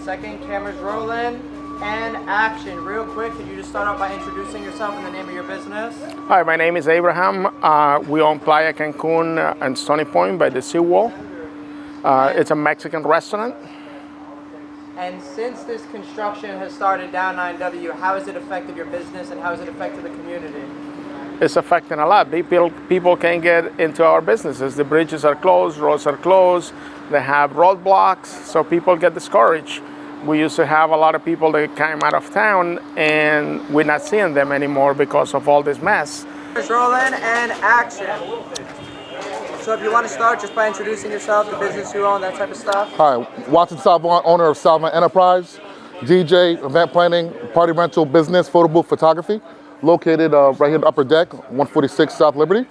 Second, cameras rolling, and action. Real quick, could you just start off by introducing yourself and the name of your business? Hi, my name is Abraham. We own Playa Cancun and Stony Point by the seawall. It's a Mexican restaurant. And since this construction has started down 9W, how has it affected your business and how has it affected the community? It's affecting a lot. People can't get into our businesses. The bridges are closed, roads are closed, they have roadblocks, so people get discouraged. We used to have a lot of people that came out of town and we're not seeing them anymore because of all this mess. Rolling and action. So if you want to start just by introducing yourself, the business you own, that type of stuff. Hi, Watson Salvon, owner of Salvon Enterprise, DJ, event planning, party rental business, photo booth photography, located right here in the upper deck, 146 South Liberty.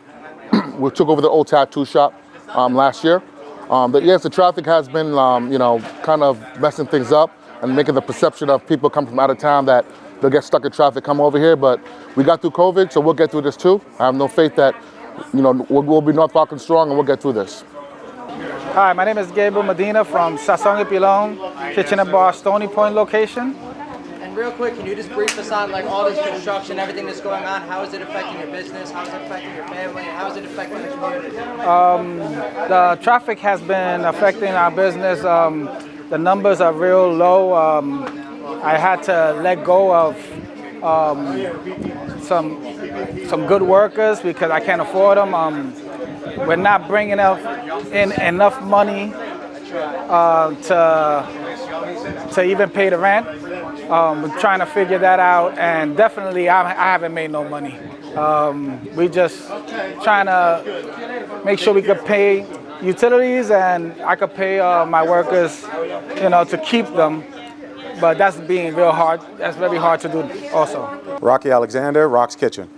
We took over the old tattoo shop last year. Yes, the traffic has been, kind of messing things up and making the perception of people come from out of town that they'll get stuck in traffic, come over here. But we got through COVID, so we'll get through this too. I have no faith that, we'll be North Rockland strong and we'll get through this. Hi, my name is Gabriel Medina from Sazon y Pilon, Kitchen and Bar, Stony Point location. And real quick, can you just brief us on all this construction, everything that's going on? How is it affecting your business? How is it affecting your family? And how is it affecting the community? The traffic has been affecting our business. The numbers are real low. I had to let go of some good workers because I can't afford them. We're not bringing in enough money to even pay the rent. We're trying to figure that out, and definitely I haven't made no money. We just trying to make sure we could pay utilities and I could pay my workers, to keep them. But that's being real hard. That's very hard to do also. Rocky Alexander, Rock's Kitchen.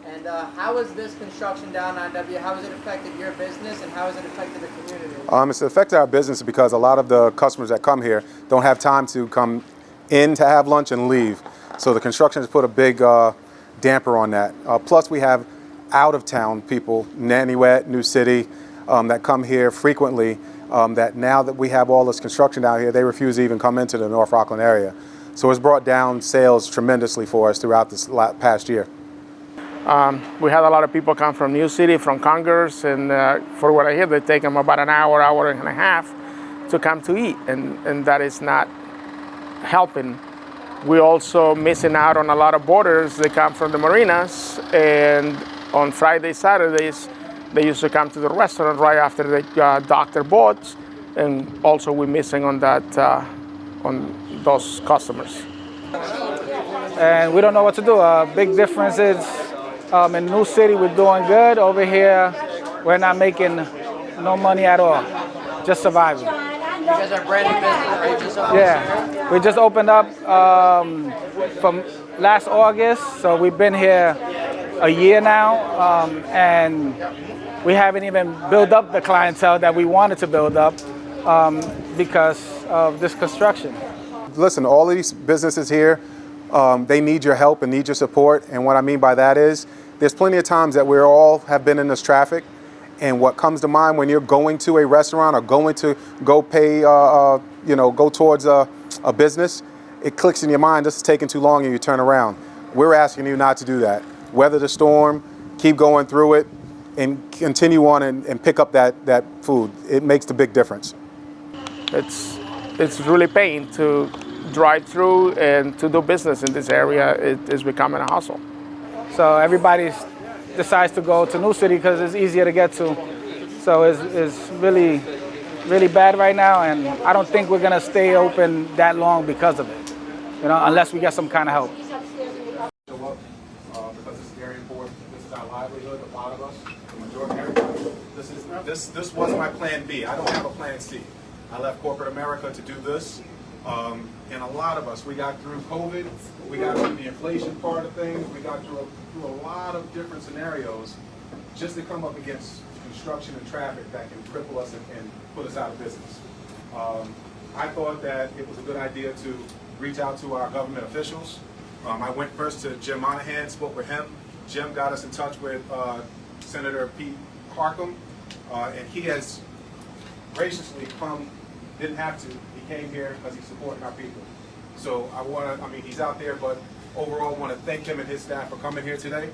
And how has this construction down 9W, how has it affected your business and how has it affected the community? It's affected our business because a lot of the customers that come here don't have time to come in to have lunch and leave. So the construction has put a big damper on that. Plus we have out-of-town people, Nanuet, New City, that come here frequently, that now that we have all this construction down here, they refuse to even come into the North Rockland area. So it's brought down sales tremendously for us throughout this past year. We had a lot of people come from New City, from Congress, and for what I hear, they take them about an hour, hour and a half to come to eat, and that is not helping. We're also missing out on a lot of boarders. They come from the marinas, and on Fridays, Saturdays, they used to come to the restaurant right after they dock their boats, and also we're missing on that, on those customers. And we don't know what to do. Big difference is in New City we're doing good. Over here we're not making no money at all, just surviving. You guys are a brand new business, right? Just opened Yeah, this year? we just opened up from last August, so we've been here a year now, and we haven't even built up the clientele that we wanted to build up because of this construction. Listen, all of these businesses here, they need your help and need your support. And what I mean by that is, there's plenty of times that we all have been in this traffic, and what comes to mind when you're going to a restaurant or going to go pay, go towards a business, it clicks in your mind, this is taking too long, and you turn around. We're asking you not to do that. Weather the storm, keep going through it, and continue on and pick up that food. It makes the big difference. It's really pain to drive through and to do business in this area. It is becoming a hustle. So everybody decides to go to New City because it's easier to get to. So it's really, really bad right now, and I don't think we're gonna stay open that long because of it, unless we get some kind of help. Because it's very important. This is our livelihood, a lot of us, the majority of everybody. This was my plan B. I don't have a plan C. I left corporate America to do this. And a lot of us, we got through COVID, we got through the inflation part of things, we got through a lot of different scenarios just to come up against construction and traffic that can cripple us and put us out of business. I thought that it was a good idea to reach out to our government officials. I went first to Jim Monahan, spoke with him. Jim got us in touch with Senator Pete Harckham, and he has graciously come, didn't have to, he came here because he's supporting our people. So he's out there, but overall, I want to thank him and his staff for coming here today.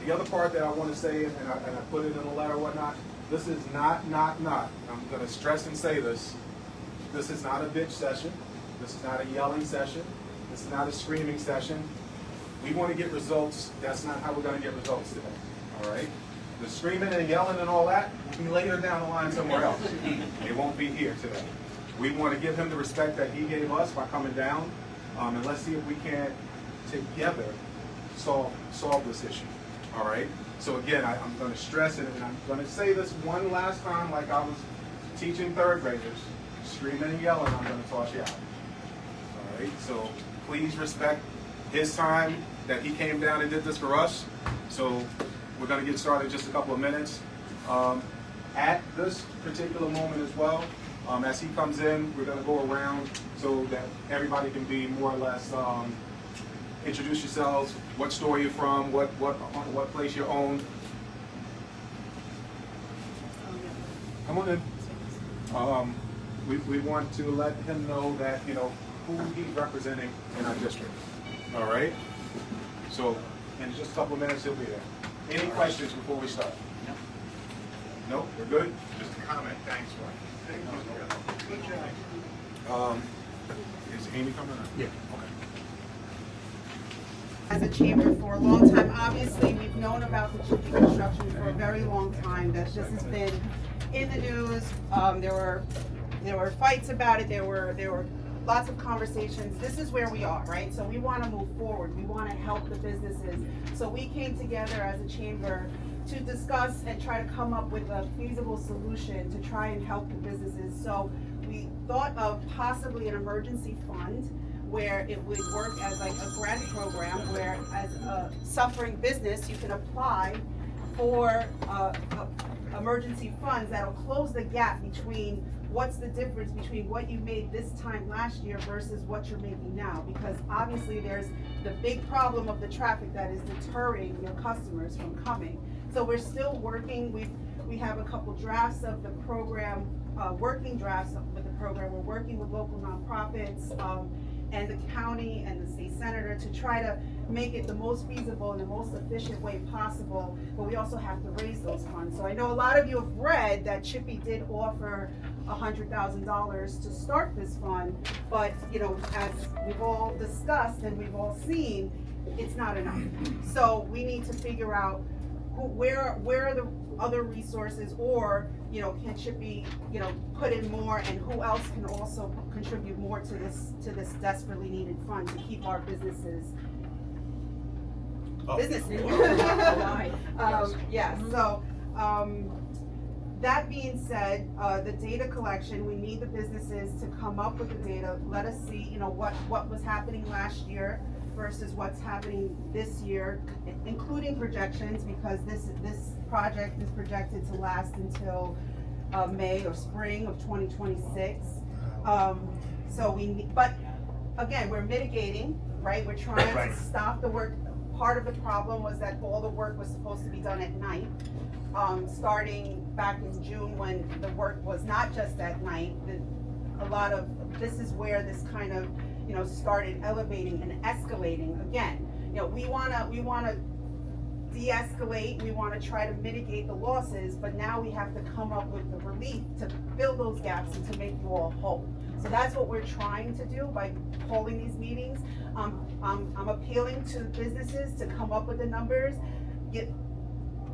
The other part that I want to say, and I put it in a letter or whatnot, this is not, I'm going to stress and say this is not a bitch session. This is not a yelling session. This is not a screaming session. We want to get results. That's not how we're going to get results today, all right? The screaming and yelling and all that will be later down the line somewhere else. It won't be here today. We want to give him the respect that he gave us by coming down, and let's see if we can together solve this issue, all right? So again, I'm going to stress it, and I'm going to say this one last time like I was teaching third graders. Screaming and yelling, I'm going to toss you out, all right? So please respect his time that he came down and did this for us. So we're going to get started in just a couple of minutes. At this particular moment as well, as he comes in, we're going to go around so that everybody can be more or less introduce yourselves, what store you're from, what place you own. Come on in. We want to let him know that, who he's representing in our district. All right? So in just a couple of minutes, he'll be there. Any questions before we start? No? We're good? Just a comment, thanks, Mike. Good job. Is Amy coming up? Yeah. Okay. As a chamber for a long time, obviously, we've known about the chipping construction for a very long time. This has been in the news. There were fights about it. There were lots of conversations. This is where we are, right? So we want to move forward. We want to help the businesses. So we came together as a chamber to discuss and try to come up with a feasible solution to try and help the businesses. So we thought of possibly an emergency fund where it would work as like a grant program where as a suffering business you can apply for emergency funds that'll close the gap between what's the difference between what you made this time last year versus what you're making now, because obviously there's the big problem of the traffic that is deterring your customers from coming. So we're still working. We have a couple drafts of the program, working drafts with the program. We're working with local nonprofits and the county and the state senator to try to make it the most feasible and the most efficient way possible, but we also have to raise those funds. So I know a lot of you have read that Chippy did offer $100,000 to start this fund, but as we've all discussed and we've all seen, it's not enough. So we need to figure out where are the other resources, or can Chippy put in more, and who else can also contribute more to this desperately needed fund to keep our businesses. So that being said, the data collection, we need the businesses to come up with the data. Let us see, what was happening last year versus what's happening this year, including projections, because this project is projected to last until May or spring of 2026. But again, we're mitigating, right? We're trying to stop the work. Part of the problem was that all the work was supposed to be done at night. Starting back in June when the work was not just at night, this is where this kind of started elevating and escalating again. We want to de-escalate. We want to try to mitigate the losses, but now we have to come up with the relief to fill those gaps and to make you all whole. So that's what we're trying to do by holding these meetings. I'm appealing to businesses to come up with the numbers.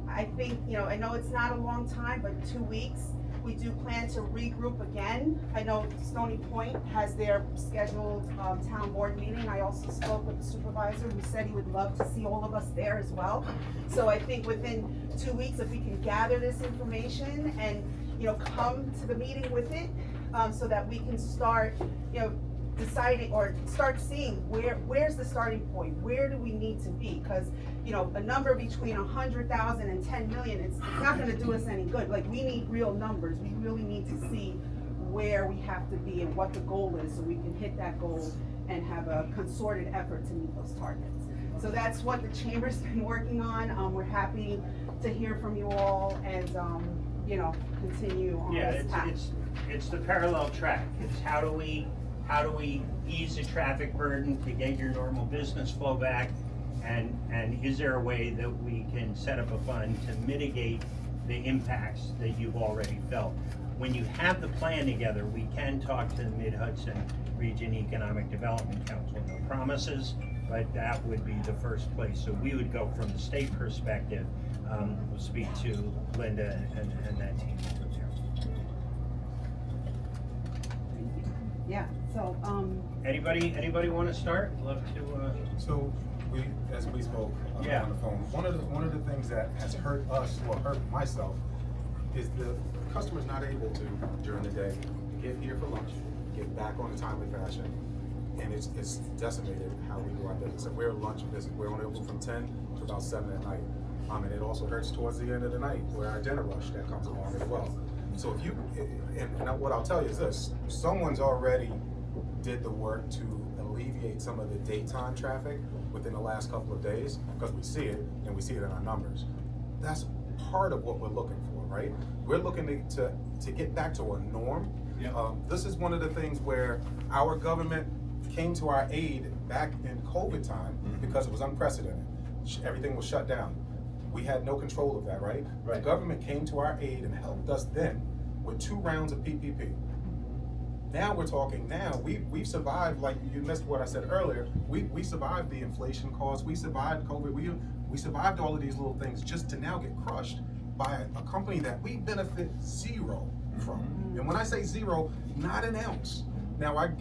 I think, I know it's not a long time, but 2 weeks. We do plan to regroup again. I know Stony Point has their scheduled town board meeting. I also spoke with the supervisor who said he would love to see all of us there as well. So I think within 2 weeks, if we can gather this information and come to the meeting with it, so that we can start deciding or start seeing where's the starting point, where do we need to be, because a number between 100,000 and 10 million, it's not going to do us any good. Like, we need real numbers. We really need to see where we have to be and what the goal is, so we can hit that goal and have a concerted effort to meet those targets. So that's what the chamber's been working on. We're happy to hear from you all, and continue on this path. It's the parallel track. It's how do we ease the traffic burden to get your normal business flow back, and is there a way that we can set up a fund to mitigate the impacts that you've already felt? When you have the plan together, we can talk to the Mid-Hudson Region Economic Development Council. No promises, but that would be the first place. So we would go from the state perspective. We'll speak to Linda and that team over there. Yeah, so, Anybody want to start? Love to. So as we spoke Yeah. on the phone, one of the things that has hurt us or hurt myself is the customer's not able to during the day get here for lunch, get back on a timely fashion, and it's decimated how we do our business. And we're a lunch business. We're only open from 10 to about 7 at night. And it also hurts towards the end of the night where our dinner rush that comes along as well. So if you, and what I'll tell you is this, someone's already did the work to alleviate some of the daytime traffic within the last couple of days, because we see it and we see it in our numbers. That's part of what we're looking for, right? We're looking to get back to a norm. This is one of the things where our government came to our aid back in COVID time because it was unprecedented. Everything was shut down. We had no control of that, right? The government came to our aid and helped us then with 2 rounds of PPP. Now we're talking, we've survived, like you missed what I said earlier, we survived the inflation costs, we survived COVID, we survived all of these little things just to now get crushed by a company that we benefit zero from. And when I say zero, not an ounce. Now I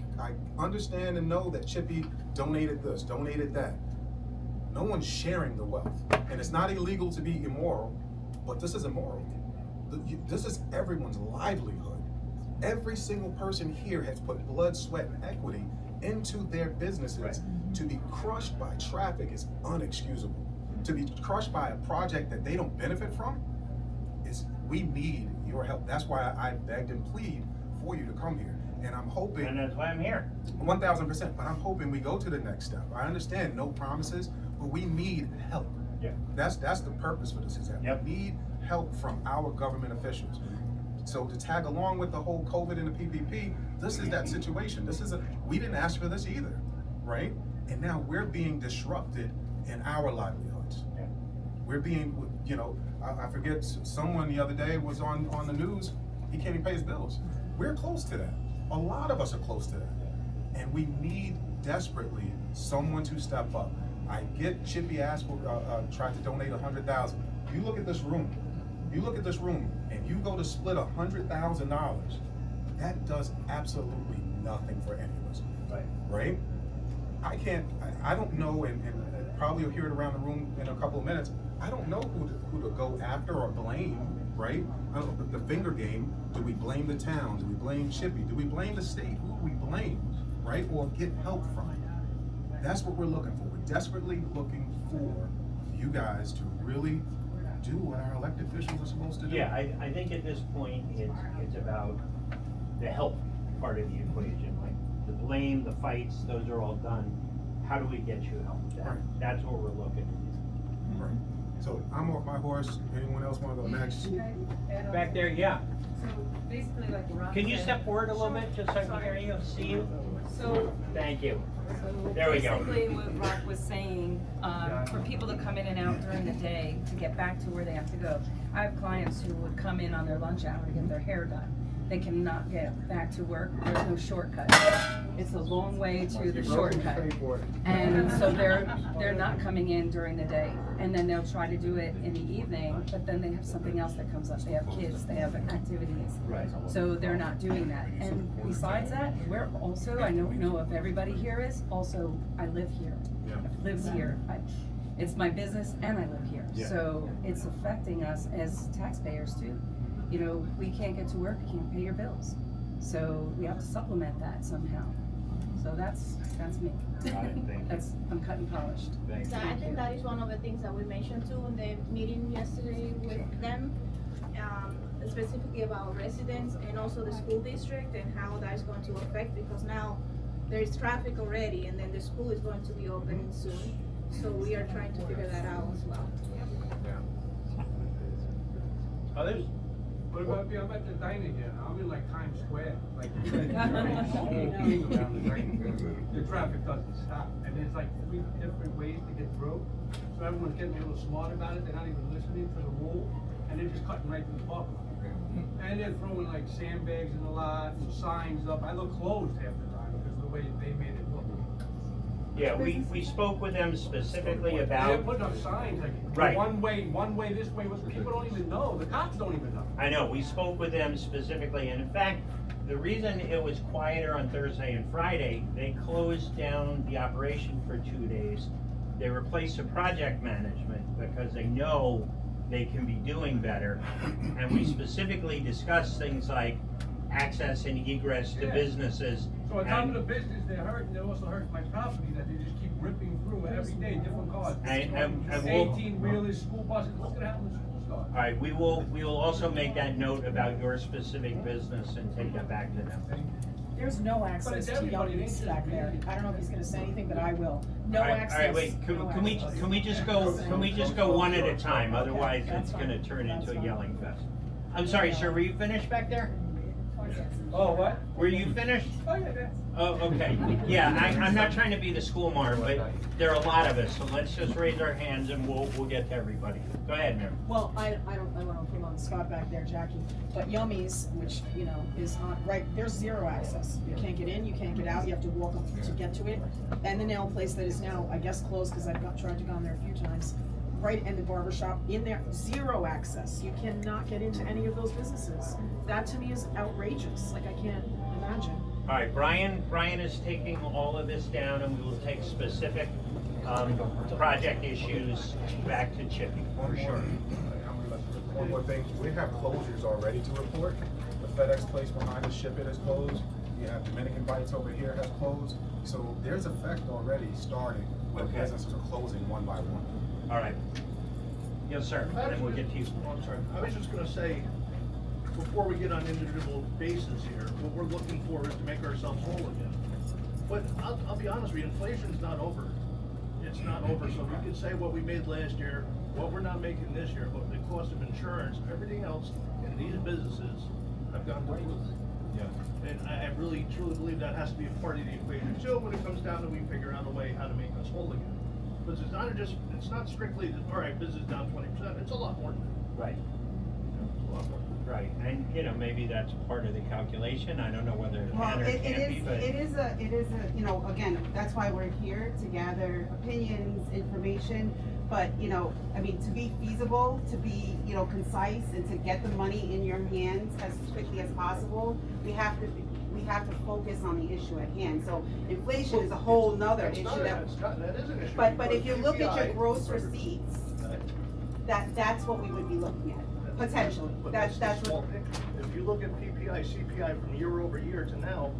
understand and know that Chippy donated this, donated that. No one's sharing the wealth. And it's not illegal to be immoral, but this is immoral. This is everyone's livelihood. Every single person here has put blood, sweat, and equity into their businesses. To be crushed by traffic is unexcusable. To be crushed by a project that they don't benefit from we need your help. That's why I begged and plead for you to come here. And I'm hoping. And that's why I'm here. 1000%, but I'm hoping we go to the next step. I understand no promises, but we need help. Yeah. That's the purpose for this exam. We need help from our government officials. So to tag along with the whole COVID and the PPP, this is that situation. We didn't ask for this either, right? And now we're being disrupted in our livelihoods. Yeah. We're being, I forget, someone the other day was on the news, he can't even pay his bills. We're close to that. A lot of us are close to that. And we need desperately someone to step up. I get Chippy asked for, tried to donate $100,000. You look at this room, and you go to split $100,000, that does absolutely nothing for any of us. Right? I don't know, and probably you'll hear it around the room in a couple of minutes, I don't know who to go after or blame, right? The finger game, do we blame the town? Do we blame Chippy? Do we blame the state? Who do we blame, right? Or get help from? That's what we're looking for. We're desperately looking for you guys to really do what our elected officials are supposed to do. Yeah, I think at this point, it's about the help part of the equation. Like the blame, the fights, those are all done. How do we get you help? That's what we're looking at. Right. So I'm off my horse. Anyone else want to go next? Back there, yeah. So basically, like Rock Can you said- step forward a little bit, just so I can hear you, see you? So Thank you. So There we go. basically, what Rock was saying, for people to come in and out during the day to get back to where they have to go. I have clients who would come in on their lunch hour to get their hair done. They cannot get back to work. There's no shortcut. It's a long way to the shortcut. And so they're not coming in during the day. And then they'll try to do it in the evening, but then they have something else that comes up. They have kids, they have activities. So they're not doing that. And besides that, we're also, I don't know if everybody here is, also I live here. I live here. It's my business and I live here. So it's affecting us as taxpayers too. You know, we can't get to work, we can't pay your bills. So we have to supplement that somehow. So that's me. I'm cut and polished. So I think that is one of the things that we mentioned too in the meeting yesterday with them, specifically about residents and also the school district and how that is going to affect, because now there is traffic already and then the school is going to be opening soon. So we are trying to figure that out as well. Others? What about me? I'm at the dining here. I'm in like Times Square. Like you guys are the whole thing around the dining room. The traffic doesn't stop, and there's like 3 different ways to get through. So everyone's getting a little smart about it. They're not even listening to the rule, and they're just cutting right through the parking lot. And they're throwing like sandbags in the lot and signs up. I look closed half the time because of the way they made it look. Yeah, we spoke with them specifically They're about, putting up signs like Right. one way this way. People don't even know. The cops don't even know. I know, we spoke with them specifically, and in fact, the reason it was quieter on Thursday and Friday, they closed down the operation for 2 days. They replaced the project management because they know they can be doing better. And we specifically discussed things like access and egress to Yeah. businesses. So on top of and- the business, they're hurting. They also hurt my property that they just keep ripping through every day, different cars. And we'll- 18-wheelers, school buses. What's gonna happen when school starts? All right, we will also make that note about your specific business and take that back to them. There's no But access it's to everybody, it ain't Young's just back there. me. I don't know if he's gonna say anything, but I will. No All right, access. All right, wait, no can we access. just go one at a time? Otherwise, that's it's fine. gonna turn That's into a fine. yelling fest. I'm sorry, sir, were you finished back there? Oh, what? Were you finished? Oh, yeah. Oh, okay. Yeah, I'm not trying to be the school marm, but there are a lot of us, so let's just raise our hands and we'll get to everybody. Go ahead, Mary. Well, I don't want to put him on the spot back there, Jackie, but Yummy's, which, you know, is on, right, there's zero access. You can't get in, you can't get out, you have to walk up to get to it. And the nail place that is now, I guess, closed, because I've tried to go in there a few times, right, and the barber shop in there, zero access. You cannot get into any of those businesses. That to me is outrageous, like I can't imagine. All right, Brian is taking all of this down and we will take specific project issues back to Chippy, for sure. One more thing, we have closures already to report. The FedEx place behind the Ship It is closed. You have Dominican Bites over here has closed. So there's effect already starting when Okay. businesses are closing one by one. All right. Yes, sir, and then we'll get to you. Oh, I'm sorry. I was just gonna say, before we get on individual bases here, what we're looking for is to make ourselves whole again. But I'll be honest with you, inflation's not over. It's not over, so we can say what we made last year, what we're not making this year, but the cost of insurance, everything else in these businesses have gone to the roof. Yeah. And I really truly believe that has to be a part of the equation too, when it comes down to we figure out a way how to make us whole again. Because it's not strictly, all right, business down 20%, it's a lot more than that. Right, It's a lot more. right, and maybe that's part of the calculation. I don't know whether it Well, can or can't be, but. it is a, you know, again, that's why we're here, to gather opinions, information. But, you know, I mean, to be feasible, to be, you know, concise and to get the money in your hands as quickly as possible, we have to focus on the issue at hand. So inflation is a whole nother issue That is an issue. but if you look at your CPI gross receipts, that's what we would be looking at, potentially. But That's the what. small picture. If you look at PPI, CPI from year over year to now,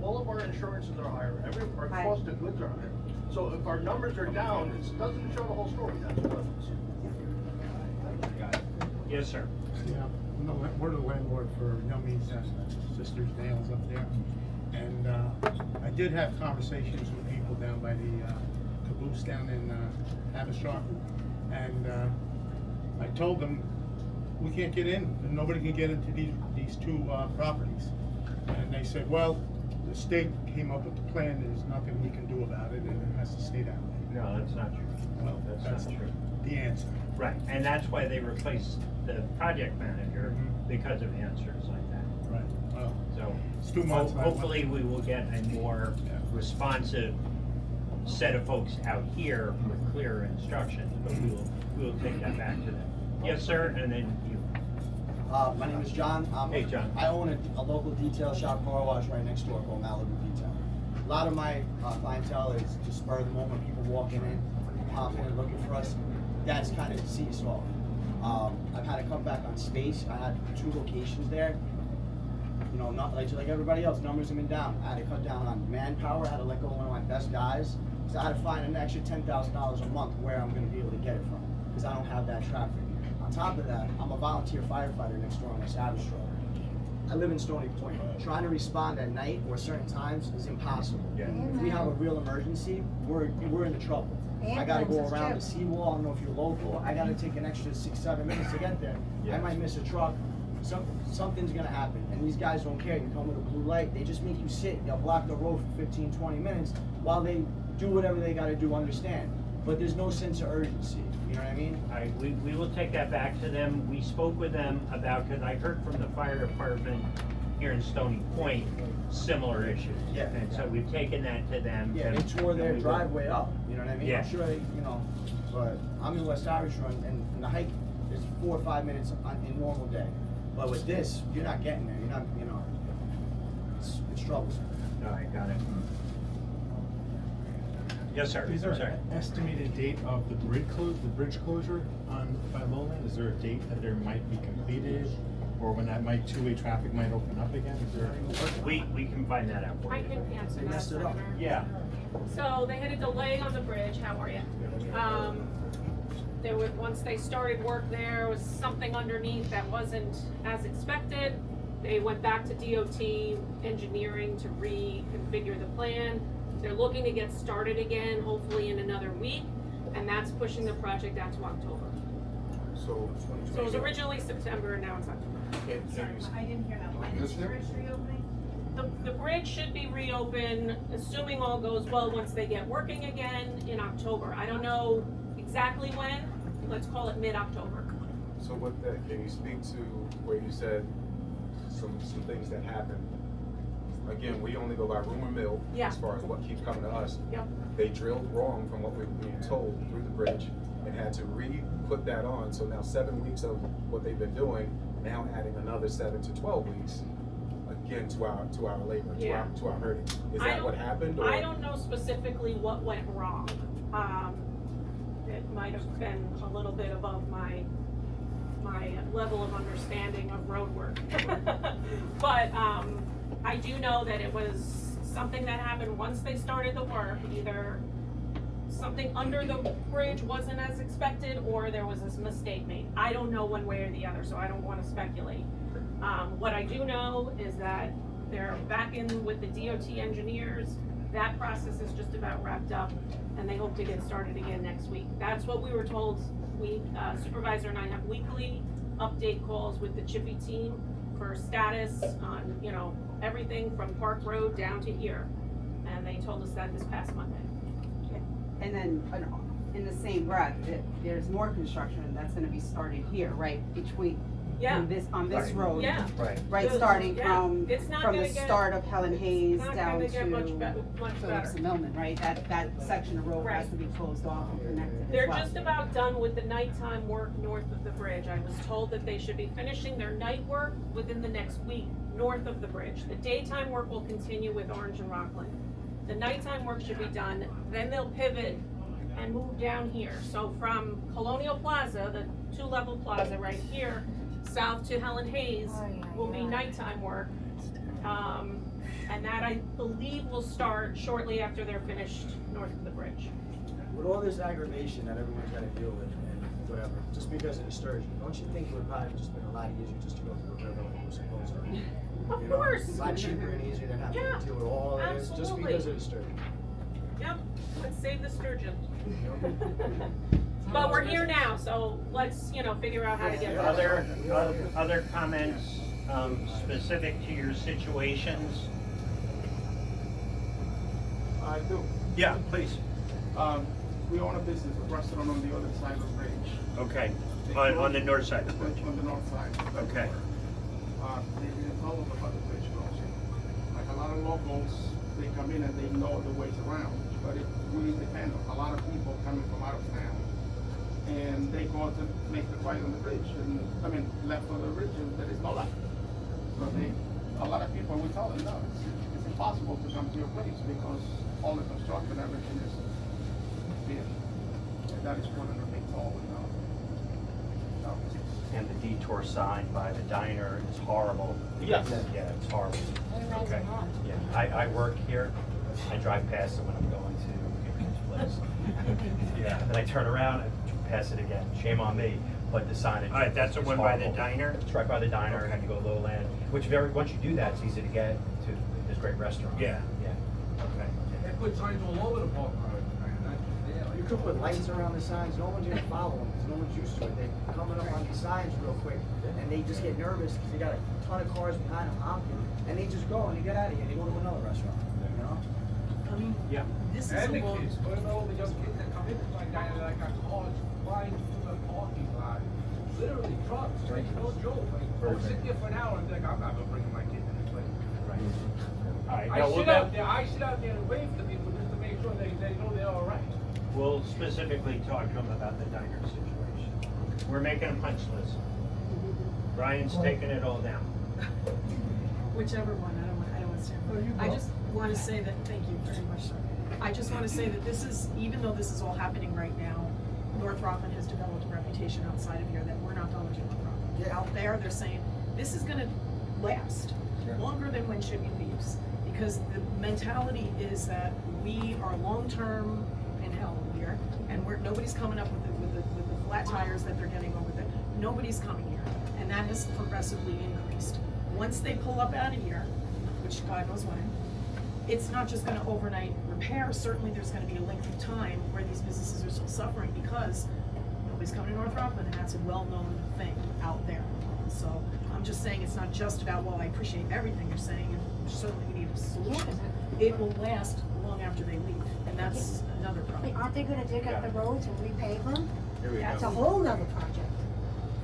all of our insurances are higher, our Right. cost of goods are higher. So if our numbers are down, it doesn't show the whole story, that's what it is. Yes, sir. Yeah, we're the landlord for Yummy's Sisters Nails up there. And I did have conversations with people down by the caboose down in Abishar. And I told them, we can't get in, and nobody can get into these two properties. And they said, well, the state came up with the plan, there's nothing we can do about it, and it has to stay that way. No, that's not true. Well, That's not true. the answer. Right, and that's why they replaced the project manager, Mhm. because of answers like that. Right, well, So it's 2 months. hopefully we will get a more Yeah. responsive set of folks out here with clearer instructions, but we will take that back to them. Yes, sir, and then you. My name is John. Hey, John. I own a local detail shop, car wash, right next door called Malibu Detail. A lot of my clientele is just spur of the moment, people walking in, popping in, looking for us. That's kind of seesaw. I've had to come back on space. I had 2 locations there. You know, not like everybody else, numbers have been down. I had to cut down on manpower. I had to let go of one of my best guys. So I had to find an extra $10,000 a month where I'm going to be able to get it from, because I don't have that traffic. On top of that, I'm a volunteer firefighter next door on the Savage Road. I live in Stony Point. Trying to respond at night or certain times is impossible. Yeah. If we have a real emergency, we're in the trouble. I gotta go around the seawall. I don't know if you're local. I gotta take an extra 6-7 minutes to get there. Yeah. I might miss a truck. something's gonna happen, and these guys don't care. You come with a blue light, they just make you sit. They'll block the road for 15, 20 minutes while they do whatever they gotta do, understand. But there's no sense of urgency, you know what I mean? All right, we will take that back to them. We spoke with them about, because I heard from the fire department here in Stony Point, similar issues. Yeah. And so we've taken that to them. Yeah, they tore their driveway up, you know what I mean? Yeah. I'm sure they, you know, but I'm in West Irish Run, and the hike is 4 or 5 minutes in normal day. But with this, you're not getting there, you're not, you know, it's troublesome. All right, got it. Yes, sir. Is there Sorry. an estimated date of the bridge closure on by Lowland? Is there a date that there might be completed, or when that two-way traffic might open up again? Is there? We can find that out for I you. can answer that, messed it up. Senator. Yeah. So they had a delay on the bridge. How are you? There was, once they started work, there was something underneath that wasn't as expected. They went back to DOT engineering to reconfigure the plan. They're looking to get started again, hopefully in another week, and that's pushing the project out to October. So So it was originally September, and now it's October. I didn't hear that. When is the bridge reopening? The bridge should be reopened, assuming all goes well, once they get working again in October. I don't know exactly when, let's call it mid-October. So what that, can you speak to where you said some things that happened? Again, we only go by rumor mill Yeah. as far as what keeps coming to us. Yep. They drilled wrong from what we were being told through the bridge and had to re-put that on. So now 7 weeks of what they've been doing, now adding another 7 to 12 weeks, again, to our labor, Yeah. to our hurting. Is I that what don't- happened? Or? I don't know specifically what went wrong. It might have been a little bit above my level of understanding of road work. But I do know that it was something that happened once they started the work. Either something under the bridge wasn't as expected, or there was this mistake made. I don't know one way or the other, so I don't want to speculate. What I do know is that they're back in with the DOT engineers. That process is just about wrapped up, and they hope to get started again next week. That's what we were told. Supervisor and I have weekly update calls with the Chippy team for status on, you know, everything from Park Road down to here. And they told us that this past Monday. And then, in the same breath, there's more construction that's gonna be started here, right, between, Yeah. on this road. Yeah. Right, So, starting yeah, from it's not the gonna get- start of Helen Hayes not down gonna to get much better. Phillips and Millman, right? That section of road has Right. to be closed off and connected They're as well. just about done with the nighttime work north of the bridge. I was told that they should be finishing their night work within the next week north of the bridge. The daytime work will continue with Orange and Rockland. The nighttime work should be done, then they'll pivot and move down here. So from Colonial Plaza, the two-level plaza right here, south to Helen Hayes will be nighttime work. And that, I believe, will start shortly after they're finished north of the bridge. With all this aggravation that everyone's gotta deal with and whatever, just because of the sturgeon, don't you think it would probably just been a lot easier just to go through the river like it was supposed to? Of You know, course. A lot cheaper and easier than having Yeah, to deal with all of this, just absolutely. because of the sturgeon. Yep, let's save the sturgeon. But we're here now, so let's, you know, figure out how to get there. Other comments specific to your situations? I do. Yeah, please. We own a business, a restaurant on the other side of the bridge. Okay, on the north side of the bridge. On the north side. Okay. They've been told about the bridge closing. Like a lot of locals, they come in and they know the ways around, but it really depends. A lot of people coming from out of town, and they go to make the right on the bridge, and left on the bridge, and there is no left. So a lot of people, we tell them, no, it's impossible to come to your place because all the construction, everything is being, and that is one of the big toll, you know. And the detour sign by the diner is horrible. Yes. Yeah, it's horrible. Okay. Yeah, I work here. I drive past it when I'm going to Gibson's place. Yeah, then I turn around and pass it again. Shame on me. But the signage. All right, that's the one by the diner? It's right by the diner, and then you go lowland, which once you do that, it's easy to get to this great restaurant. Yeah. Yeah. Okay. They put signs all over the park road. You could put lights around the signs, no one's gonna follow them, there's no one's used to it. They're coming up on the signs real quick, and they just get nervous because they got a ton of cars behind them honking, and they just go and they get out of here. They go to another restaurant. You know? I mean, Yeah. this is And a the long. kids, what about all the young kids that come in like that, and like got cars flying through the parking lot? Literally trucks, like no joke. Like, I'll sit there for an hour and be like, I'm not gonna bring my kids in this place. Right. All right. I now sit out there, and wave to people just to make sure they know they're all right. We'll specifically talk to him about the diner situation. We're making a punch list. Brian's taking it all down. Whichever one, I don't want to say. I just want to say that, thank you very much, sir. I just want to say that this is, even though this is all happening right now, North Rockland has developed a reputation outside of here that we're not going to North Rockland. Yeah. Out there, they're saying, this is gonna last longer than when Chippy leaves. Because the mentality is that we are long-term in hell here, and nobody's coming up with the flat tires that they're getting over there. Nobody's coming here, and that has progressively increased. Once they pull up out of here, which God knows when, it's not just gonna overnight repair. Certainly there's gonna be a length of time where these businesses are still suffering because nobody's coming to North Rockland, and that's a well-known thing out there. So I'm just saying it's not just about, well, I appreciate everything you're saying, and certainly we need a solution. It will last long after they leave, and that's another problem. Aren't they gonna dig up the roads and repave them? Here we That's go. a whole nother project.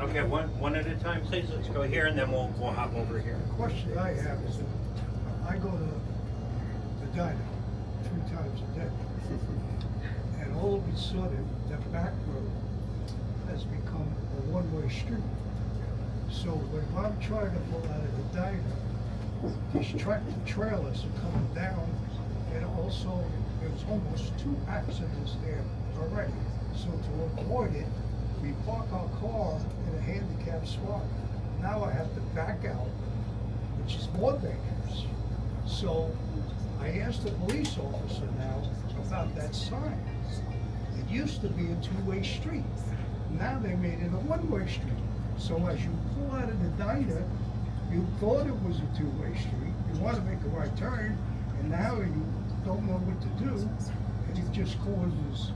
Okay, one at a time, please. Let's go here, and then we'll hop over here. The question I have is that I go to the diner 3 times a day, and all of a sudden, the back road has become a one-way street. So when I'm trying to pull out of the diner, these tractor trailers are coming down, and also there's almost 2 accidents there already. So to avoid it, we park our car in a handicapped spot. Now I have to back out, which is more dangerous. So I asked the police officer now about that sign. It used to be a 2-way street. Now they made it a 1-way street. So as you pull out of the diner, you thought it was a 2-way street. You want to make a right turn, and now you don't know what to do, and it just causes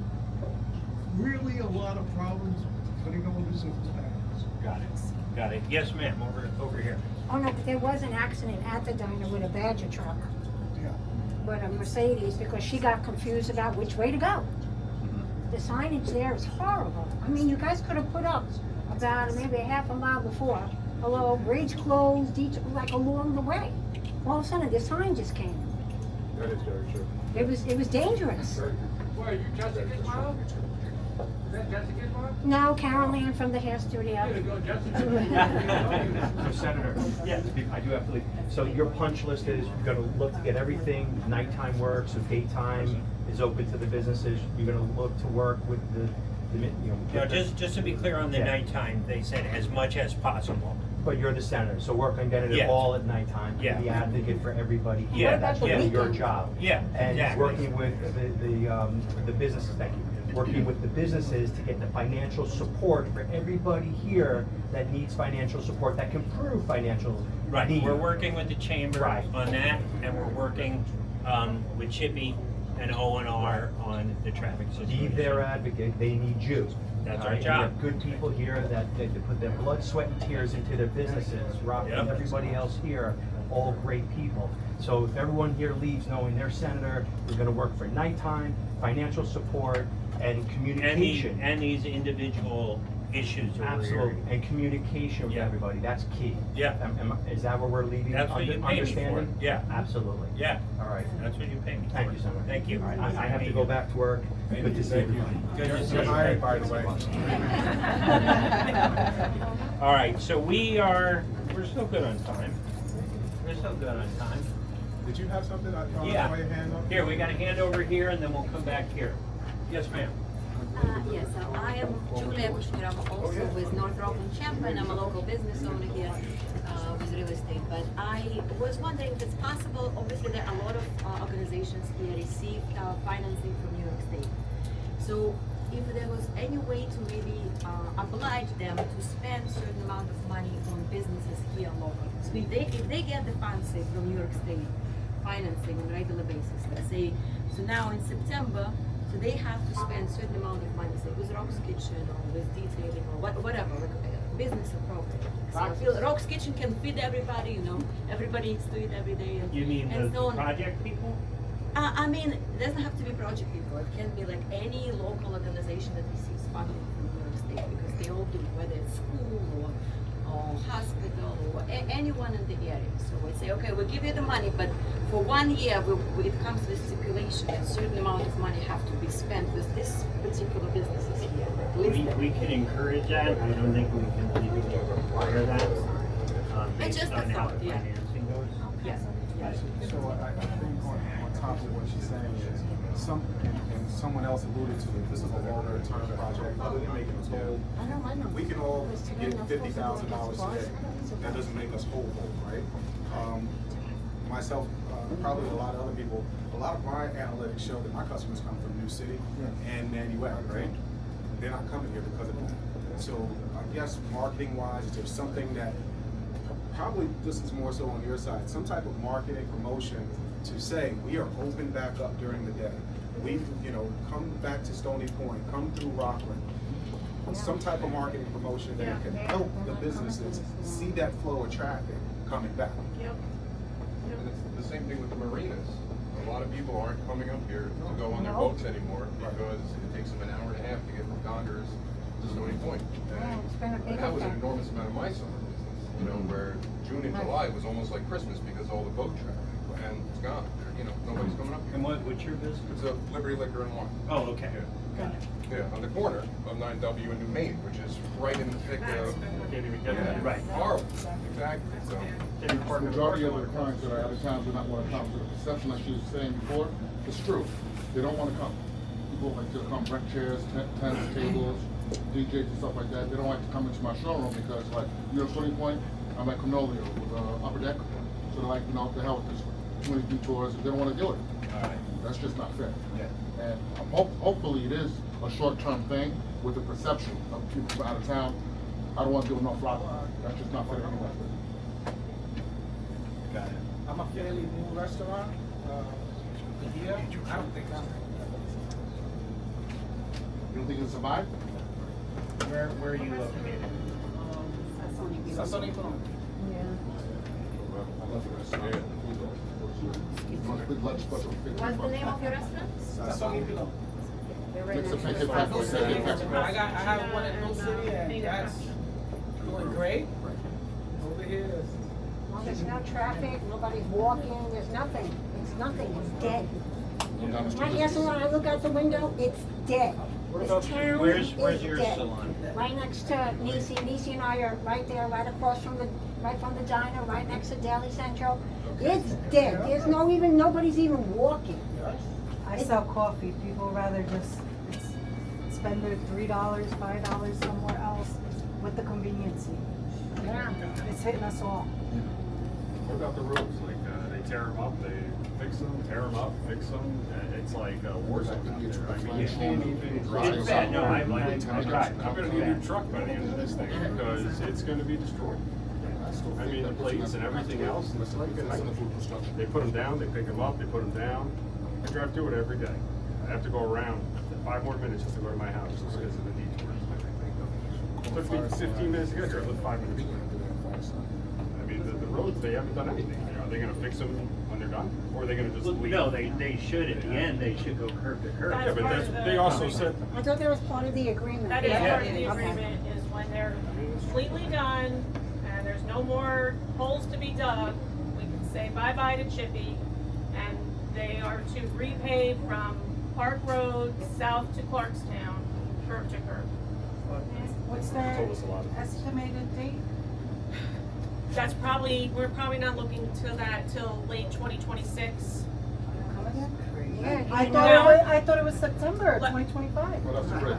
really a lot of problems putting overs in the back. Got it. Yes, ma'am. Over here. Oh no, but there was an accident at the diner with a Badger truck. Yeah. With a Mercedes, because she got confused about which way to go. The signage there is horrible. I mean, you guys could have put up about maybe a half a mile before, hello, bridge closed, like along the way. All of a sudden, the sign just came. That is very true. It was dangerous. What, are you Jessica's mom? Is that Jessica's mom? No, Carol Ann from the hair studio. There you go, Jessica. So Senator, I do have to leave. So your punch list is you're going to look to get everything, nighttime work, so daytime is open to the businesses. You're going to look to work with the Now, just to be clear on the nighttime, they said as much as possible. But you're the senator, so work on getting it Yeah. all at nighttime. Yeah. The advocate for everybody Yeah. here. That's Yeah. really your job. Yeah, And exactly. working with the businesses, thank you. Working with the businesses to get the financial support for everybody here that needs financial support, that can prove financial Right. need. We're working with the chamber Right. on that, and we're working with Chippy and O&R on the traffic Be situation. their advocate, they need you. That's All our right? job. We have good people here that put their blood, sweat, and tears into their businesses. Rob and everybody else here, all great people. So if everyone here leaves knowing their senator, we're gonna work for nighttime, financial support, and communication. And these individual issues over Absolutely, here. and communication with everybody, that's key. Yeah. Is that what we're leaving? That's what you pay me for. Understanding? Yeah. Absolutely. Yeah. All right. That's what you pay me for. Thank you, Senator. Thank you. All right, I have to go back to work. Good to see everybody. Good to see You're you. hired, by the way. All right, so we're still good on time. We're still good on time. Did you have something? Yeah. Your hand up? Here, we got a hand over here, and then we'll come back here. Yes, ma'am. Yes, I am Julia Kushner. I'm also with North Rockland Chamber, and I'm a local business owner here with real estate. But I was wondering if it's possible, obviously there are a lot of organizations here receive financing from New York State. So if there was any way to maybe oblige them to spend a certain amount of money on businesses here locally. So if they get the funds, say, from New York State financing on a regular basis, let's say, so now in September, So they have to spend certain amount of money, say with Rock's Kitchen or with detailing or whatever, like business appropriate. So I feel Rock's Kitchen can feed everybody, you know, everybody eats to eat every day. And, You mean and the so on. project people? I mean, it doesn't have to be project people. It can be like any local organization that receives funding from New York State, because they all do, whether it's school or hospital or anyone in the area. So we say, okay, we'll give you the money, but for 1 year, it comes with stipulation that a certain amount of money have to be spent with this particular businesses here. We can encourage that. I don't think we can legally require that. It's just based on a how thought, the yeah. financing goes. Yes. So I think on top of what she's saying is, and someone else alluded to it, this is a longer term project, other than making us whole. We can all get $50,000 today. That doesn't make us whole, right? Myself, probably a lot of other people, a lot of my analytics show that my customers come from New City and Nanny West, right? They're not coming here because of that. So I guess marketing wise, there's something that probably this is more so on your side, some type of marketing promotion to say we are open back up during the day. We've, come back to Stony Point, come through Rockland. Some type of marketing promotion that can help the businesses see that flow of traffic coming back. And it's the same thing with the marinas. A lot of people aren't coming up here to go on their boats anymore because it takes them an hour and a half to get from Dongers to Stony Point. And that was an enormous amount of my summer business, where June and July was almost like Christmas because all the boat traffic, and it's gone. Nobody's coming up here. And what's your business? It's a Liberty Liquor and Wine. Oh, okay. Yeah, on the corner of 9W and New Main, which is right in the thick of. Can't even get there. Right. Horrible. Exactly. So. The majority of the clients that are out of town do not want to come. So the perception, like she was saying before, is true. They don't want to come. People like to come rent chairs, tents, tables, DJs and stuff like that. They don't like to come into my showroom because, like, Stony Point, I'm at Cornolio with Upper Deck. So they're like, the hell with this one. Too many detours, they don't want to do it. That's just not fair. And hopefully it is a short-term thing with the perception of people from out of town. I don't want to give them no flowers. That's just not fair anyway. Got it. I'm a fairly new restaurant here. I don't think I'm. You don't think it'll survive? Where are you located? Stony Point. What's the name of your restaurant? Stony Point. I have one in New City and that's doing great. Over here is. Well, there's no traffic, nobody's walking, there's nothing. It's nothing, it's dead. Right here, so when I look out the window, it's dead. This town Where's is your dead. salon? Right next to Nisi. Nisi and I are right there, right across from the diner, right next to Deli Central. It's dead. There's nobody's even walking. I sell coffee. People rather just spend their $3, $5 somewhere else with the convenience. Yeah. It's hitting us all. What about the roads? Like they tear them up, they fix them, tear them up, fix them. It's like a war zone out there. I mean, you can't even drive. It's bad. No, I I'm going to need a new truck by the end of this thing because it's going to be destroyed. I mean, the plates and everything else. They put them down, they pick them up, they put them down. I drive through it every day. I have to go around 5 more minutes just to go to my house just because of the detours. It took me 15 minutes to get there. I live 5 minutes away. I mean, the roads, they haven't done anything. Are they going to fix them when they're done? Or are they going to just leave? No, they should at the end. They should go curb to curb. Yeah, but they also said. I thought that was part of the agreement. That is part of the Okay. agreement, is when they're completely done and there's no more holes to be dug, we can say bye-bye to Chippy, and they are to repave from Park Road south to Clarkstown, curb to curb. What's their estimated date? That's we're probably not looking to that till late 2026. I thought it was September 2025. Well, that's the bridge.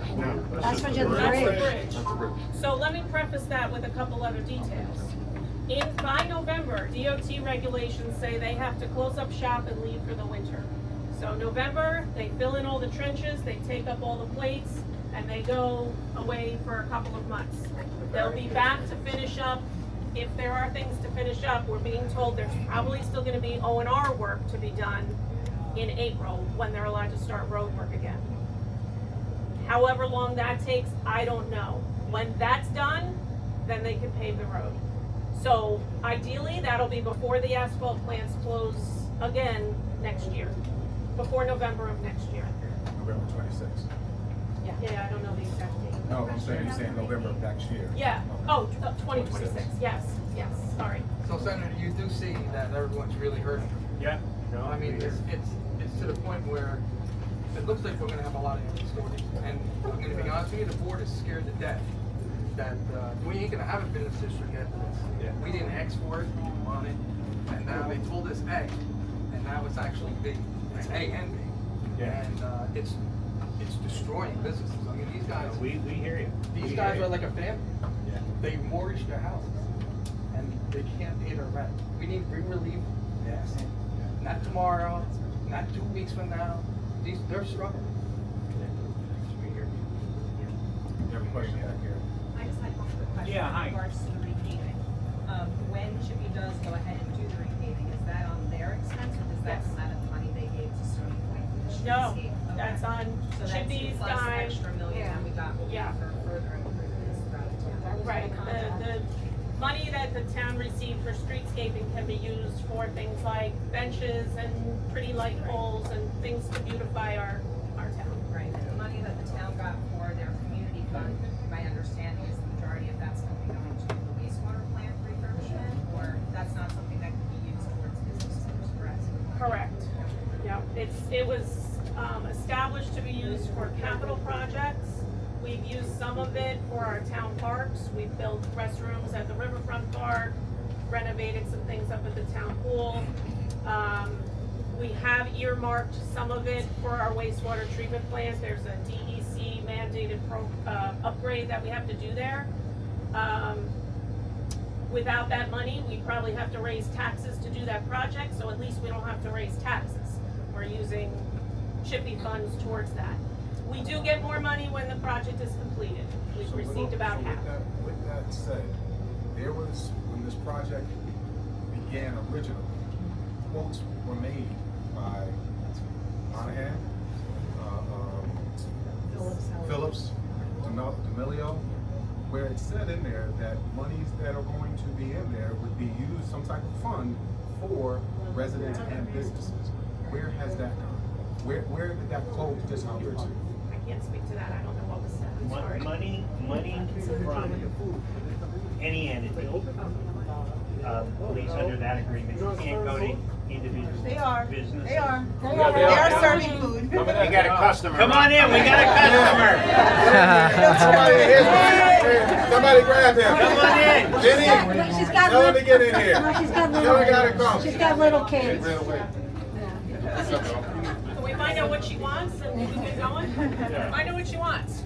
That's for just the bridge. So let me preface that with a couple other details. By November, DOT regulations say they have to close up shop and leave for the winter. So November, they fill in all the trenches, they take up all the plates, and they go away for a couple of months. They'll be back to finish up. If there are things to finish up, we're being told there's probably still going to be O&R work to be done in April when they're allowed to start road work again. However long that takes, I don't know. When that's done, then they can pave the road. So ideally, that'll be before the asphalt plants close again next year, before November of next year. November 26th. Yeah, I don't know the exact date. No, I'm saying, you're saying November of next year. Yeah, oh, 2026, yes, sorry. So Senator, you do see that everyone's really hurting. Yeah. No, I mean, it's to the point where it looks like we're gonna have a lot of empty stores. And I'm gonna be honest with you, the board is scared to death that we ain't gonna have a business district after this. Yeah. We didn't ask for it, we didn't want it, and now they told us A, and now it's actually B. It's A and B. Yeah. And it's destroying businesses. I mean, these guys. We hear you. These We guys hear are you. like a family. Yeah. They mortgage their houses, and they can't pay their rent. We need free relief. Yes. Not tomorrow, not 2 weeks from now. They're struggling. We hear you. You have a question back here? I just had one quick question. Yeah, hi. In regards to the repaving. When Chippy does go ahead and do the repaving, is that on their expense or does that come out of the money they gave to Stony Point for the No, streetscape? Okay. that's on So that's Chippy's plus the dime. extra million that we got will be for further improvements throughout the town. Right, the money that the town received for streetscaping can be used for things like benches and pretty light poles and things to beautify our town. Right, and the money that the town got for their community fund, my understanding is the majority of that's going to be going to the wastewater plant refurbishment, or that's not something that can be used towards businesses, correct? Correct. Yep, it was established to be used for capital projects. We've used some of it for our town parks. We've built restrooms at the Riverfront Park, renovated some things up at the town pool. We have earmarked some of it for our wastewater treatment plant. There's a DEC mandated upgrade that we have to do there. Without that money, we probably have to raise taxes to do that project, so at least we don't have to raise taxes. We're using Chippy funds towards that. We do get more money when the project is completed. We've received about half. With that said, there was, when this project began originally, quotes were made by Monahan, Phillips, D'Amelio, where it said in there that monies that are going to be in there would be used, some type of fund for residents and businesses. Where has that gone? Where did that quote disappear to? I can't speak to that. I don't know what was said. I'm sorry. Money from any entity, leaves under that agreement. You can't go to individual businesses. They are serving food. You got a customer. Come on in, we got a customer. Somebody grab him. Come on in. Jenny, She's got tell her to get in here. No, she's got Tell her gotta come. She's got little kids. Can we find out what she wants and we can get going? Find out what she wants.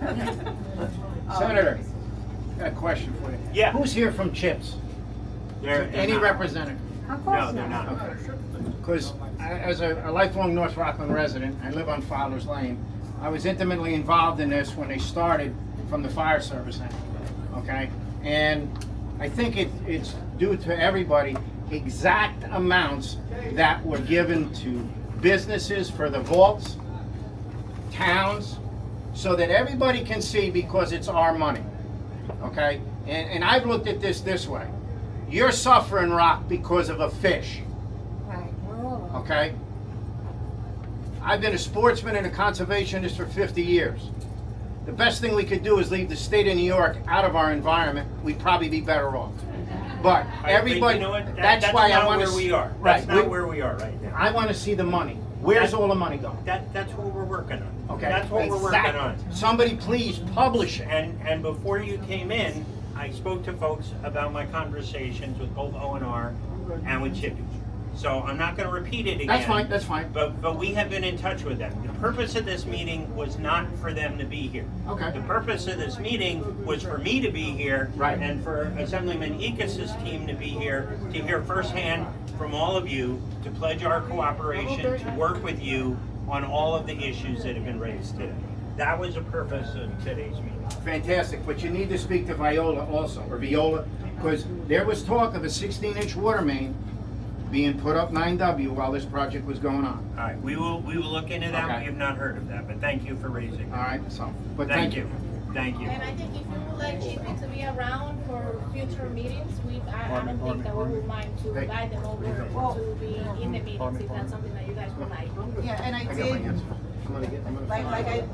Senator, got a question for you. Yeah. Who's here from CHIPS? Any not. representative? Of course No, they're not. Because as a lifelong North Rockland resident, I live on Fowler's Lane. I was intimately involved in this when they started from the fire service end, okay? And I think it's due to everybody, exact amounts that were given to businesses for the vaults, towns, so that everybody can see, because it's our money, okay? And I've looked at this way. You're suffering, Rock, because of a fish, Right, we're all okay? I've been a sportsman and a conservationist for 50 years. The best thing we could do is leave the state of New York out of our environment. We'd probably be better off. But everybody, You know what? that's why I want to where we are. Right, That's not where we are right now. I want to see the money. Where's all the money going? That's what we're working on. Okay, That's what we're working exactly. on. Somebody please publish it. And before you came in, I spoke to folks about my conversations with both O&R and with Chippy. So I'm not gonna repeat it again. That's fine, that's fine. But we have been in touch with them. The purpose of this meeting was not for them to be here. Okay. The purpose of this meeting was for me to be here. Right. And for Assemblyman Ekas's team to be here, to hear firsthand from all of you, to pledge our cooperation, to work with you on all of the issues that have been raised today. That was the purpose of today's meeting. Fantastic, but you need to speak to Viola also, or Viola, because there was talk of a 16-inch water main being put up 9W while this project was going on. All right, we will look into that. Okay. We have not heard of that, but thank you for raising it. All right, so, but Thank you. Thank you. And I think if you would like GP to be around for future meetings, I don't think that we would mind to guide them over to be in the meetings if that's something that you guys would like. Yeah, and I did,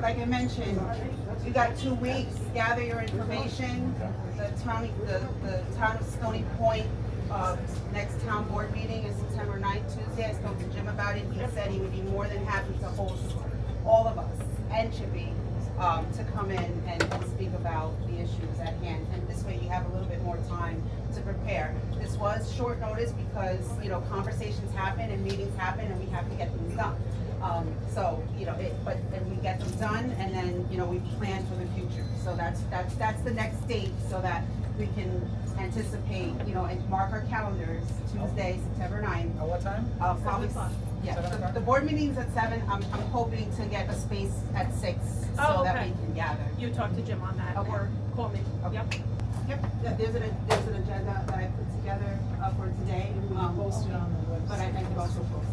like I mentioned, you got 2 weeks, gather your information. The Town of Stony Point, next town board meeting is September 9th, Tuesday. I spoke to Jim about it. He said he would be more than happy to host all of us and Chippy to come in and speak about the issues at hand. And this way you have a little bit more time to prepare. This was short notice because, you know, conversations happen and meetings happen and we have to get things done. So, you know, but then we get them done and then, you know, we plan for the future. So that's the next date so that we can anticipate, you know, and mark our calendars, Tuesday, September 9th. At what time? Probably, yeah, the board meeting's at 7. I'm hoping to get a space at 6 so that we can gather. You talk to Jim on that, or call me. Okay. Yep, yeah, there's an agenda that I put together for today. Posted on the website. But I could also post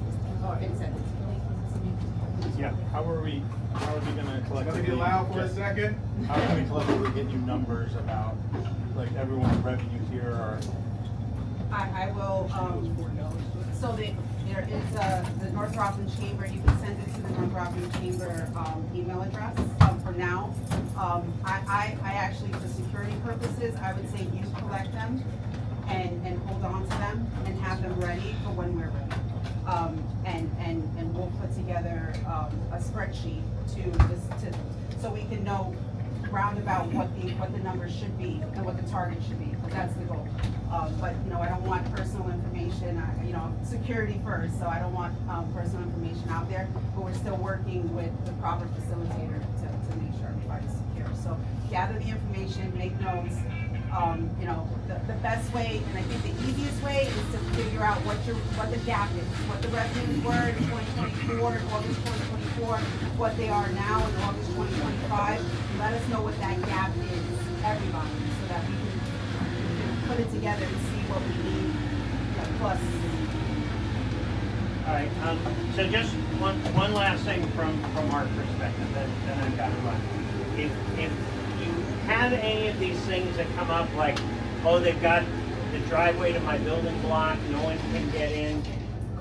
it and send it. Yeah, how are we gonna collectively? Gonna be loud for a second? How can we collectively get you numbers about, like, everyone's revenue here, or? I will, so there is the North Rockland Chamber, you can send it to the North Rockland Chamber email address for now. I actually, for security purposes, I would say you collect them and hold on to them and have them ready for when we're ready. And we'll put together a spreadsheet so we can know roundabout what the numbers should be and what the target should be. That's the goal. But you know, I don't want personal information. You know, security first. So I don't want personal information out there. But we're still working with the proper facilitator to make sure everybody's secure. So gather the information, make notes. You know, the best way, and I think the easiest way, is to figure out what the gap is, what the revenues were in 2024, in August 2024, what they are now in August 2025. Let us know what that gap is, everybody, so that we can put it together and see what we need, plus. All right, so just one last thing from our perspective, then I've got to run. If you have any of these things that come up, like, oh, they've got the driveway to my building block, no one can get in,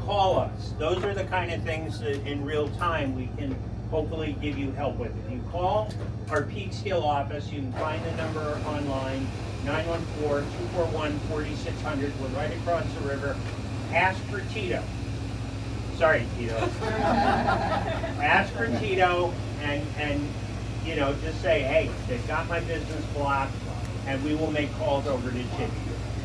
call us. Those are the kind of things that in real time we can hopefully give you help with. If you call our Peekskill office, you can find the number online, 914-241-4600. We're right across the river. Ask for Tito. Sorry, Tito. Ask for Tito and you know, just say, hey, they've got my business blocked, and we will make calls over to Chippy.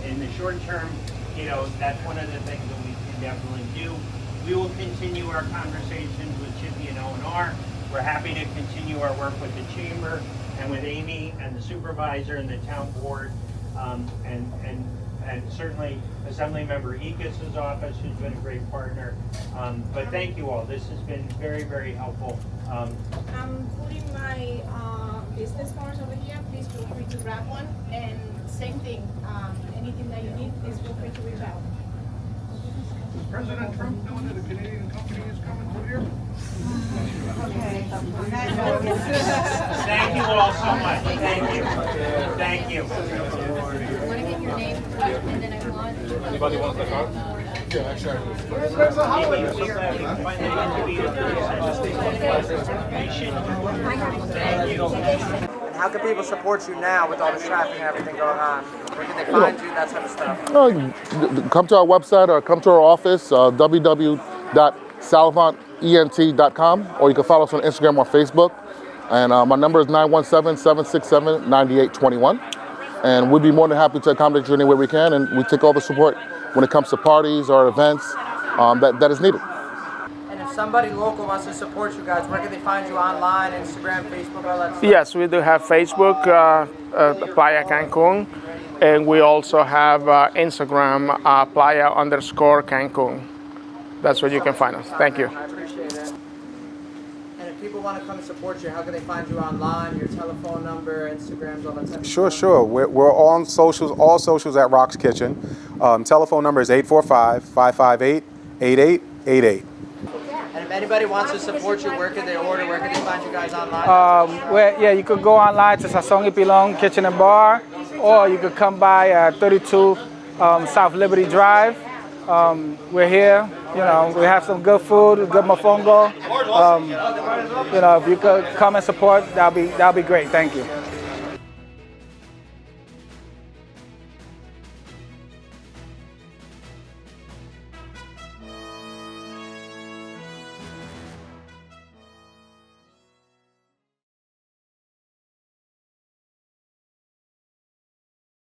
In the short term, you know, that's one of the things that we can definitely do. We will continue our conversations with Chippy and O&R. We're happy to continue our work with the Chamber and with Amy and the supervisor and the town board, and certainly Assemblymember Ekis' office, who's been a great partner. But thank you all. This has been very, very helpful. I'm putting my business cards over here. Please feel free to grab one. And same thing, anything that you need, please feel free to reach out. Does President Trump know that a Canadian company is coming through here? Okay. Thank you all so much. Thank you. Thank you. I want to get your name and then I want. Anybody want the card? Yeah, actually. How can people support you now with all this traffic and everything going on? Where can they find you, that type of stuff? Come to our website or come to our office, www.salvantent.com, or you can follow us on Instagram or Facebook. And my number is 917-767-9821. And we'd be more than happy to accommodate you any way we can, and we take all the support when it comes to parties or events that is needed. And if somebody local wants to support you guys, where can they find you online, Instagram, Facebook, all that stuff? Yes, we do have Facebook, Playa Cancun, and we also have Instagram, Playa_Cancun. That's where you can find us. Thank you. I appreciate it. And if if people want to come and support you, how can they find you online, your telephone number, Instagrams, all that type of Sure, stuff? sure. We're on socials, all socials at Rock's Kitchen. Telephone number is 845-558-8888. And if anybody wants to support you, where can they order? Where can they find you guys online? Yeah, you could go online to Sasong Ipilong Kitchen and Bar, or you could come by at 32 South Liberty Drive. We're here. You know, we have some good food, good mofongo. You know, if you could come and support, that'll be great. Thank you.